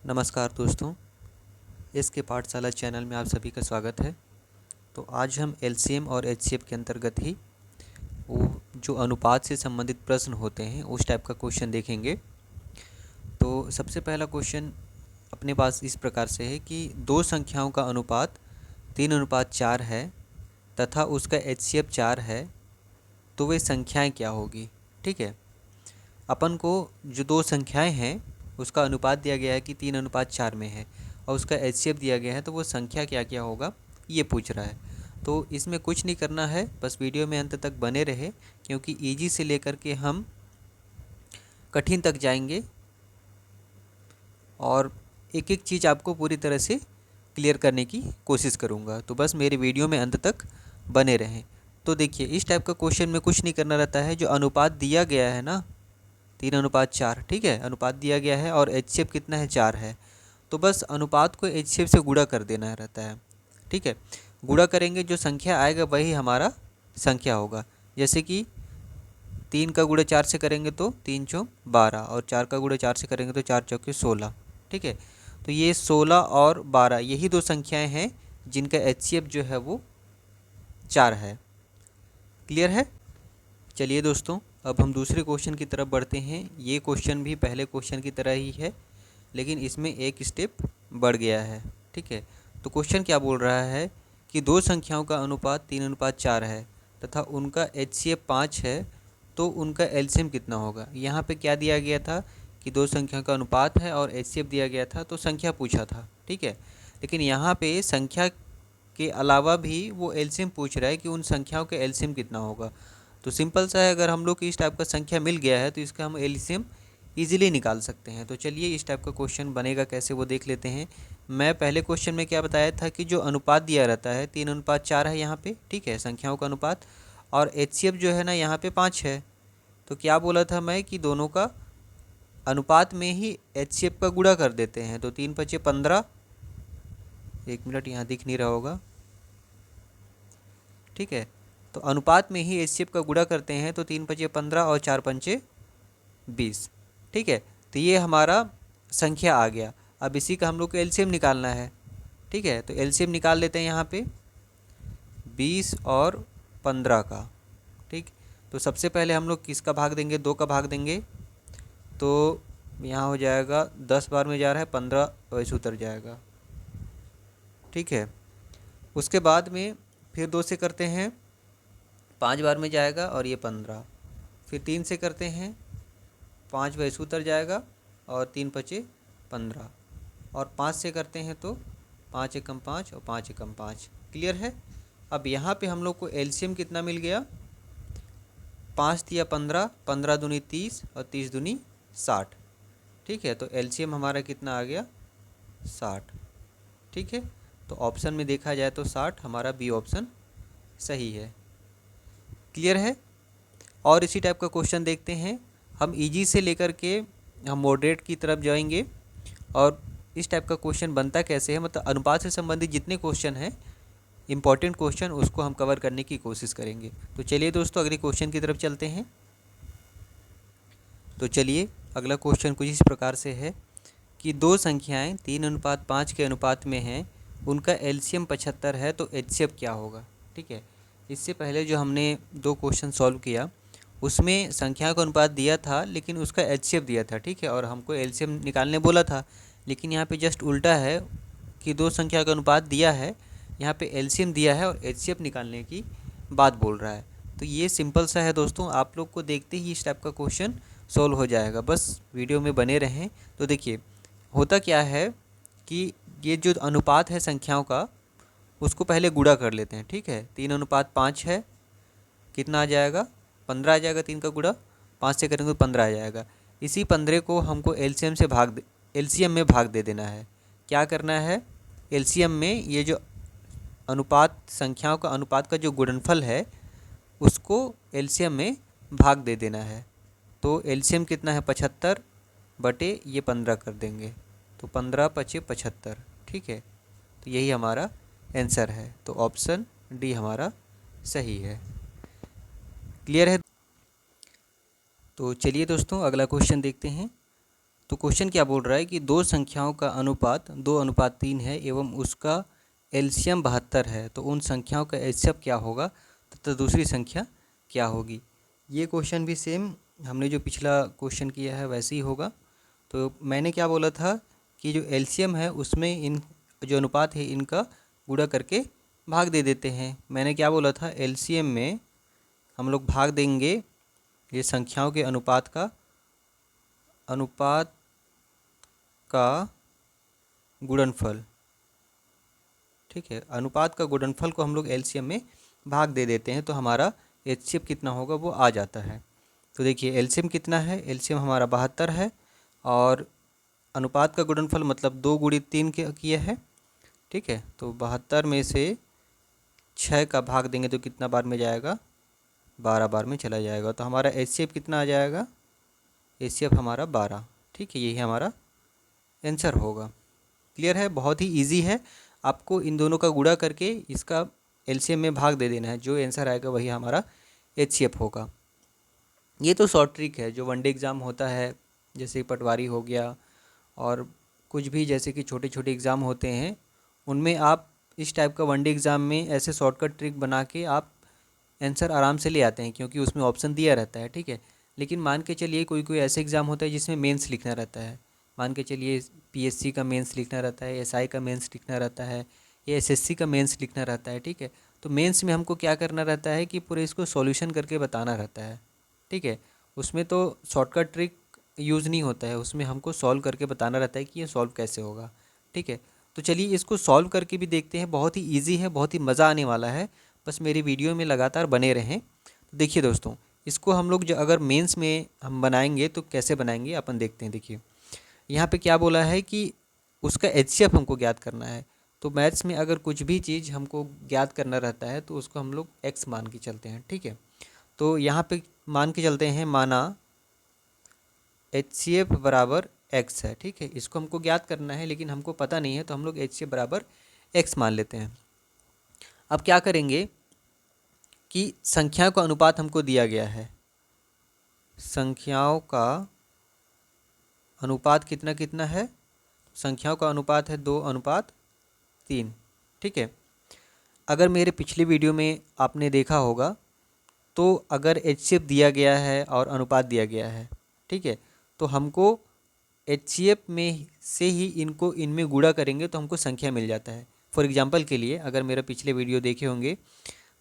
नमस्कार दोस्तों, इसके पाठशाला चैनल में आप सभी का स्वागत है। तो आज हम एलसीएम और एचसीएफ के अंतर्गत ही वो जो अनुपात से संबंधित प्रश्न होते हैं उस टाइप का क्वेश्चन देखेंगे। तो सबसे पहला क्वेश्चन अपने पास इस प्रकार से है कि दो संख्याओं का अनुपात 3:4 है तथा उसका एचसीएफ 4 है, तो वे संख्याएं क्या होगी। ठीक है, अपन को जो दो संख्याएं हैं उसका अनुपात दिया गया है कि 3:4 में है और उसका एचसीएफ दिया गया है, तो वो संख्या क्या क्या होगा ये पूछ रहा है। तो इसमें कुछ नहीं करना है, बस वीडियो में अंत तक बने रहे, क्योंकि इजी से लेकर के हम कठिन तक जाएंगे और एक एक चीज़ आपको पूरी तरह से क्लियर करने की कोशिश करूँगा। तो बस मेरे वीडियो में अंत तक बने रहें। तो देखिए, इस टाइप का क्वेश्चन में कुछ नहीं करना रहता है। जो अनुपात दिया गया है ना 3:4, ठीक है, अनुपात दिया गया है और एचसीएफ कितना है 4 है, तो बस अनुपात को एचसीएफ से गुणा कर देना रहता है। ठीक है, गुणा करेंगे, जो संख्या आएगा वही हमारा संख्या होगा। जैसे कि 3 का गुणा 4 से करेंगे तो 3 चौक 12 और 4 का गुणा 4 से करेंगे तो 4 चौके 16। ठीक है, तो ये 16 और 12 यही दो संख्याएं हैं जिनका एचसीएफ जो है वो 4 है। क्लियर है। चलिए दोस्तों, अब हम दूसरे क्वेश्चन की तरफ बढ़ते हैं। ये क्वेश्चन भी पहले क्वेश्चन की तरह ही है, लेकिन इसमें एक स्टेप बढ़ गया है। ठीक है, तो क्वेश्चन क्या बोल रहा है कि दो संख्याओं का अनुपात 3:4 है तथा उनका एचसीएफ 5 है, तो उनका एलसीएम कितना होगा। यहाँ पे क्या दिया गया था कि दो संख्याओं का अनुपात है और एचसीएफ दिया गया था, तो संख्या पूछा था। ठीक है, लेकिन यहाँ पे संख्या के अलावा भी वो एलसीएम पूछ रहा है कि उन संख्याओं के एलसीएम कितना होगा। तो सिंपल सा है, अगर हम लोग को इस टाइप का संख्या मिल गया है तो इसका हम एलसीएम ईजिली निकाल सकते हैं। तो चलिए, इस टाइप का क्वेश्चन बनेगा कैसे वो देख लेते हैं। मैं पहले क्वेश्चन में क्या बताया था कि जो अनुपात दिया रहता है 3:4 है यहाँ पे, ठीक है, संख्याओं का अनुपात, और एचसीएफ जो है ना यहाँ पे 5 है। तो क्या बोला था मैं कि दोनों का अनुपात में ही एचसीएफ का गुणा कर देते हैं। तो 3×5 = 15। 1 मिनट, यहाँ दिख नहीं रहा होगा। ठीक है, तो अनुपात में ही एचसीएफ का गुणा करते हैं, तो 3×5 = 15 और 4×5 = 20। ठीक है, तो ये हमारा संख्या आ गया। अब इसी का हम लोग को एलसीएम निकालना है। ठीक है, तो एलसीएम निकाल लेते हैं यहाँ पे 20 और 15 का। ठीक, तो सबसे पहले हम लोग किसका भाग देंगे, 2 का भाग देंगे, तो यहाँ हो जाएगा 10 बार में जा रहा है 15 वैसे उतर जाएगा। ठीक है, उसके बाद में फिर 2 से करते हैं 5 बार में जाएगा और ये 15। फिर 3 से करते हैं 5 वैसे उतर जाएगा और 3×5 = 15। और 5 से करते हैं तो 5 एकम 5 और 5 एकम 5। क्लियर है। अब यहाँ पे हम लोग को एलसीएम कितना मिल गया, 5 × 15, 15 दूनी 30 और 30 दूनी 60। ठीक है, तो एलसीएम हमारा कितना आ गया, 60। ठीक है, तो ऑप्शन में देखा जाए तो 60 हमारा बी ऑप्शन सही है। क्लियर है। और इसी टाइप का क्वेश्चन देखते हैं। हम इजी से लेकर के हम मॉडरेट की तरफ जाएंगे। और इस टाइप का क्वेश्चन बनता कैसे है, मतलब अनुपात से संबंधित जितने क्वेश्चन हैं इंपॉर्टेंट क्वेश्चन, उसको हम कवर करने की कोशिश करेंगे। तो चलिए दोस्तों, अगले क्वेश्चन की तरफ चलते हैं। तो चलिए, अगला क्वेश्चन कुछ इस प्रकार से है कि दो संख्याएं 3:5 के अनुपात में हैं, उनका एलसीएम 75 है, तो एचसीएफ क्या होगा। ठीक है, इससे पहले जो हमने दो क्वेश्चन सॉल्व किया उसमें संख्या का अनुपात दिया था लेकिन उसका एचसीएफ दिया था। ठीक है, और हमको एलसीएम निकालने बोला था, लेकिन यहाँ पे जस्ट उल्टा है कि दो संख्या का अनुपात दिया है, यहाँ पे एलसीएम दिया है और एचसीएफ निकालने की बात बोल रहा है। तो ये सिंपल सा है दोस्तों, आप लोग को देखते ही इस टाइप का क्वेश्चन सॉल्व हो जाएगा, बस वीडियो में बने रहें। तो देखिए, होता क्या है कि ये जो अनुपात है संख्याओं का, उसको पहले गुणा कर लेते हैं। ठीक है, 3:5 है, कितना आ जाएगा, 15 आ जाएगा। 3 का गुणा 5 से करेंगे तो 15 आ जाएगा। इसी 15 को हमको एलसीएम में भाग दे देना है। क्या करना है, एलसीएम में ये जो अनुपात संख्याओं का अनुपात का जो गुणनफल है उसको एलसीएम में भाग दे देना है। तो एलसीएम कितना है, 75 बटे ये 15 कर देंगे, तो 15×5 = 75। ठीक है, तो यही हमारा आंसर है। तो ऑप्शन डी हमारा सही है। क्लियर है। तो चलिए दोस्तों, अगला क्वेश्चन देखते हैं। तो क्वेश्चन क्या बोल रहा है कि दो संख्याओं का अनुपात 2:3 है एवं उसका एलसीएम 72 है, तो उन संख्याओं का एचसीएफ क्या होगा तथा दूसरी संख्या क्या होगी। ये क्वेश्चन भी सेम हमने जो पिछला क्वेश्चन किया है वैसे ही होगा। तो मैंने क्या बोला था कि जो एलसीएम है उसमें इन जो अनुपात है इनका गुणा करके भाग दे देते हैं। मैंने क्या बोला था, एलसीएम में हम लोग भाग देंगे ये संख्याओं के अनुपात का गुणनफल। ठीक है, अनुपात का गुणनफल को हम लोग एलसीएम में भाग दे देते हैं तो हमारा एचसीएफ कितना होगा वो आ जाता है। तो देखिए एलसीएम कितना है, एलसीएम हमारा 72 है और अनुपात का गुणनफल मतलब 2 × 3 किया है। ठीक है, तो 72 में से 6 का भाग देंगे तो कितना बार में जाएगा, 12 बार में चला जाएगा। तो हमारा एचसीएफ कितना आ जाएगा, एचसीएफ हमारा 12। ठीक है, यही हमारा आंसर होगा। क्लियर है, बहुत ही इजी है। आपको इन दोनों का गुणा करके इसका एलसीएम में भाग दे देना है, जो आंसर आएगा वही हमारा एचसीएफ होगा। ये तो शॉर्ट ट्रिक है जो वनडे एग्ज़ाम होता है, जैसे पटवारी हो गया और कुछ भी जैसे कि छोटे छोटे एग्ज़ाम होते हैं उनमें आप इस टाइप का वनडे एग्ज़ाम में ऐसे शॉर्टकट ट्रिक बना के आप आंसर आराम से ले आते हैं, क्योंकि उसमें ऑप्शन दिया रहता है। ठीक है, लेकिन मान के चलिए कोई कोई ऐसे एग्ज़ाम होता है जिसमें मेंस लिखना रहता है। मान के चलिए पीएससी का मेंस लिखना रहता है, एसआई का मेंस लिखना रहता है, या एसएससी का मेंस लिखना रहता है। ठीक है, तो मेंस में हमको क्या करना रहता है कि पूरे इसको सॉल्यूशन करके बताना रहता है। ठीक है, उसमें तो शॉर्टकट ट्रिक यूज़ नहीं होता है, उसमें हमको सॉल्व करके बताना रहता है कि ये सॉल्व कैसे होगा। ठीक है, तो चलिए इसको सॉल्व करके भी देखते हैं। बहुत ही ईजी है, बहुत ही मज़ा आने वाला है, बस मेरी वीडियो में लगातार बने रहें। तो देखिए दोस्तों, इसको हम लोग जो अगर मेंस में हम बनाएंगे तो कैसे बनाएंगे अपन देखते हैं। देखिए यहाँ पे क्या बोला है कि उसका एचसीएफ हमको ज्ञात करना है। तो मैथ्स में अगर कुछ भी चीज़ हमको ज्ञात करना रहता है तो उसको हम लोग एक्स मान के चलते हैं। ठीक है, तो यहाँ पे मान के चलते हैं, माना एचसीएफ बराबर एक्स है। ठीक है, इसको हमको ज्ञात करना है लेकिन हमको पता नहीं है, तो हम लोग एचसीएफ बराबर एक्स मान लेते हैं। अब क्या करेंगे कि संख्याओं का अनुपात हमको दिया गया है, संख्याओं का अनुपात कितना कितना है, संख्याओं का अनुपात है 2:3। ठीक है, अगर मेरे पिछले वीडियो में आपने देखा होगा तो अगर एचसीएफ दिया गया है और अनुपात दिया गया है, ठीक है, तो हमको एचसीएफ में से ही इनको इनमें गुणा करेंगे तो हमको संख्या मिल जाता है। फॉर एग्जांपल के लिए अगर मेरे पिछले वीडियो देखे होंगे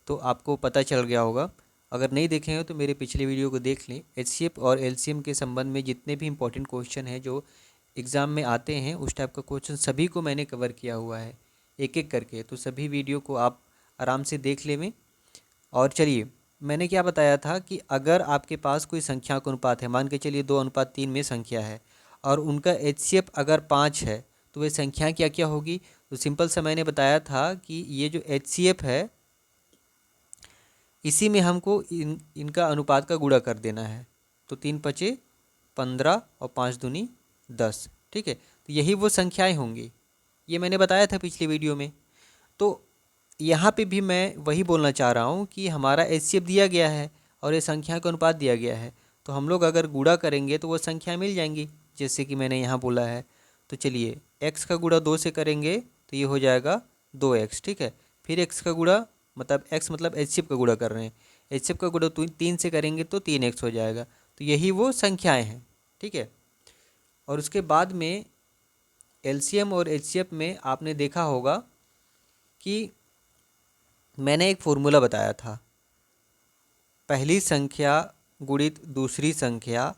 तो आपको पता चल गया होगा, अगर नहीं देखे हैं तो मेरे पिछले वीडियो को देख लें। एचसीएफ और एलसीएम के संबंध में जितने भी इंपॉर्टेंट क्वेश्चन हैं जो एग्ज़ाम में आते हैं उस टाइप का क्वेश्चन सभी को मैंने कवर किया हुआ है एक एक करके, तो सभी वीडियो को आप आराम से देख लें। और चलिए, मैंने क्या बताया था कि अगर आपके पास कोई संख्या का अनुपात है, मान के चलिए 2:3 में संख्या है और उनका एचसीएफ अगर 5 है तो वे संख्या क्या क्या होगी। तो सिंपल सा मैंने बताया था कि ये जो एचसीएफ है इसी में हमको इनका अनुपात का गुणा कर देना है। तो 3×5 = 15 और 5×2 = 10। ठीक है, तो यही वो संख्याएं होंगी, ये मैंने बताया था पिछली वीडियो में। तो यहाँ पे भी मैं वही बोलना चाह रहा हूँ कि हमारा एचसीएफ दिया गया है और ये संख्या का अनुपात दिया गया है, तो हम लोग अगर गुणा करेंगे तो वो संख्या मिल जाएंगी, जैसे कि मैंने यहाँ बोला है। तो चलिए x का गुणा 2 से करेंगे तो ये हो जाएगा 2x। ठीक है, फिर x का गुणा मतलब x मतलब एचसीएफ का गुणा कर रहे हैं, एचसीएफ का गुणा 3 से करेंगे तो 3x हो जाएगा। तो यही वो संख्याएँ हैं। ठीक है, और उसके बाद में एलसीएम और एचसीएफ में आपने देखा होगा कि मैंने एक फॉर्मूला बताया था, पहली संख्या गुणित दूसरी संख्या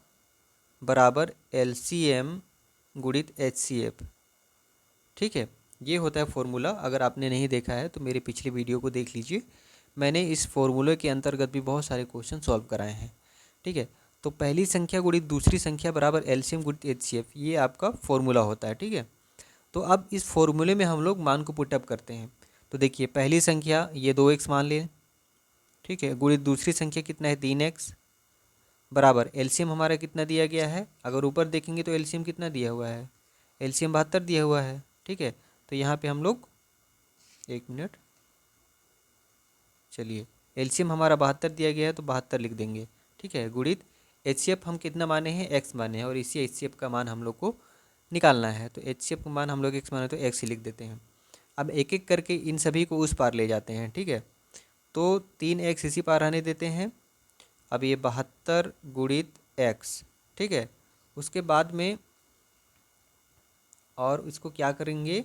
बराबर एलसीएम गुणित एचसीएफ। ठीक है, ये होता है फॉर्मूला। अगर आपने नहीं देखा है तो मेरे पिछले वीडियो को देख लीजिए, मैंने इस फॉर्मूले के अंतर्गत भी बहुत सारे क्वेश्चन सॉल्व कराए हैं। ठीक है, तो पहली संख्या गुणित दूसरी संख्या बराबर एलसीएम गुणित एचसीएफ, ये आपका फॉर्मूला होता है। ठीक है, तो अब इस फॉर्मूले में हम लोग मान को पुटअप करते हैं। तो देखिए पहली संख्या ये 2x मान लें। ठीक है, गुणित दूसरी संख्या कितना है 3x बराबर एलसीएम हमारा कितना दिया गया है, अगर ऊपर देखेंगे तो एलसीएम कितना दिया हुआ है, एलसीएम 72 दिया हुआ है। ठीक है, तो यहाँ पे हम लोग 1 मिनट, चलिए एलसीएम हमारा 72 दिया गया है तो 72 लिख देंगे। ठीक है, गुणित HCF हम कितना माने हैं, x माने हैं, और इसी HCF का मान हम लोग को निकालना है। तो HCF का मान हम लोग x माने तो x ही लिख देते हैं। अब एक एक करके इन सभी को उस पार ले जाते हैं, ठीक है। तो 3x इसी पार आने देते हैं। अब ये 72 गुणित x, ठीक है। उसके बाद में और इसको क्या करेंगे,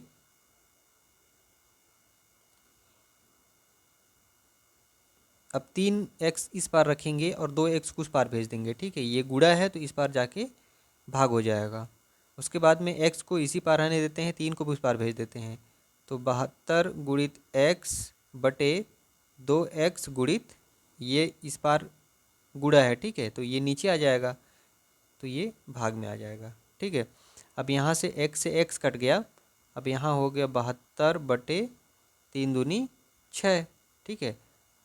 अब 3x इस पार रखेंगे और 2x को उस पार भेज देंगे, ठीक है। ये गुणा है तो इस पार जाके भाग हो जाएगा। उसके बाद में x को इसी पार आने देते हैं, 3 को भी उस पार भेज देते हैं। तो 72 गुणित x बटे 2x गुणित ये इस पार गुणा है, ठीक है। तो ये नीचे आ जाएगा, तो ये भाग में आ जाएगा, ठीक है। अब यहाँ से x कट गया। अब यहाँ हो गया 72 बटे 3 दूनी 6, ठीक है।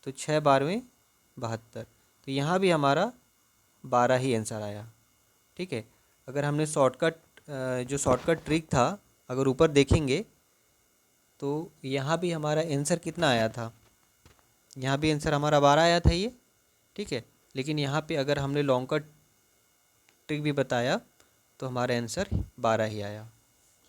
तो 6 12वें 72, तो यहाँ भी हमारा 12 ही आंसर आया, ठीक है। अगर हमने जो शॉर्टकट ट्रिक था अगर ऊपर देखेंगे तो यहाँ भी हमारा आंसर कितना आया था, यहाँ भी आंसर हमारा 12 आया था ये, ठीक है। लेकिन यहाँ पे अगर हमने लॉन्ग कट ट्रिक भी बताया तो हमारा आंसर 12 ही आया,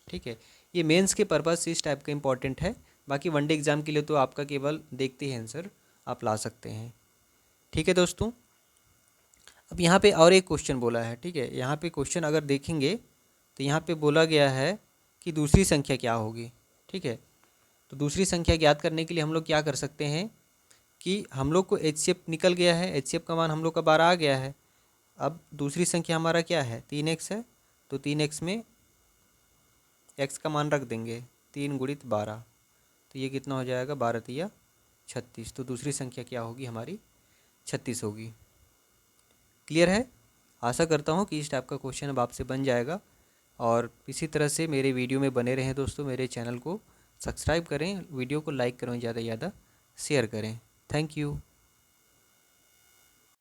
ठीक है। ये मेंस के पर्पज़ से इस टाइप का इम्पॉर्टेंट है। बाकी वनडे एग्ज़ाम के लिए तो आपका केवल देखते ही आंसर आप ला सकते हैं, ठीक है दोस्तों। अब यहाँ पे और एक क्वेश्चन बोला है, ठीक है। यहाँ पे क्वेश्चन अगर देखेंगे तो यहाँ पे बोला गया है कि दूसरी संख्या क्या होगी, ठीक है। तो दूसरी संख्या ज्ञात करने के लिए हम लोग क्या कर सकते हैं कि हम लोग को HCF निकल गया है, HCF का मान हम लोग का 12 आ गया है। अब दूसरी संख्या हमारा क्या है, 3x है। तो 3x में x का मान रख देंगे, 3 गुणित 12, तो ये कितना हो जाएगा, 12 तिया 36। तो दूसरी संख्या क्या होगी हमारी, 36 होगी। क्लियर है। आशा करता हूँ कि इस टाइप का क्वेश्चन अब आपसे बन जाएगा। और इसी तरह से मेरे वीडियो में बने रहें दोस्तों। मेरे चैनल को सब्सक्राइब करें, वीडियो को लाइक करें, ज़्यादा से ज़्यादा शेयर करें। Thank you.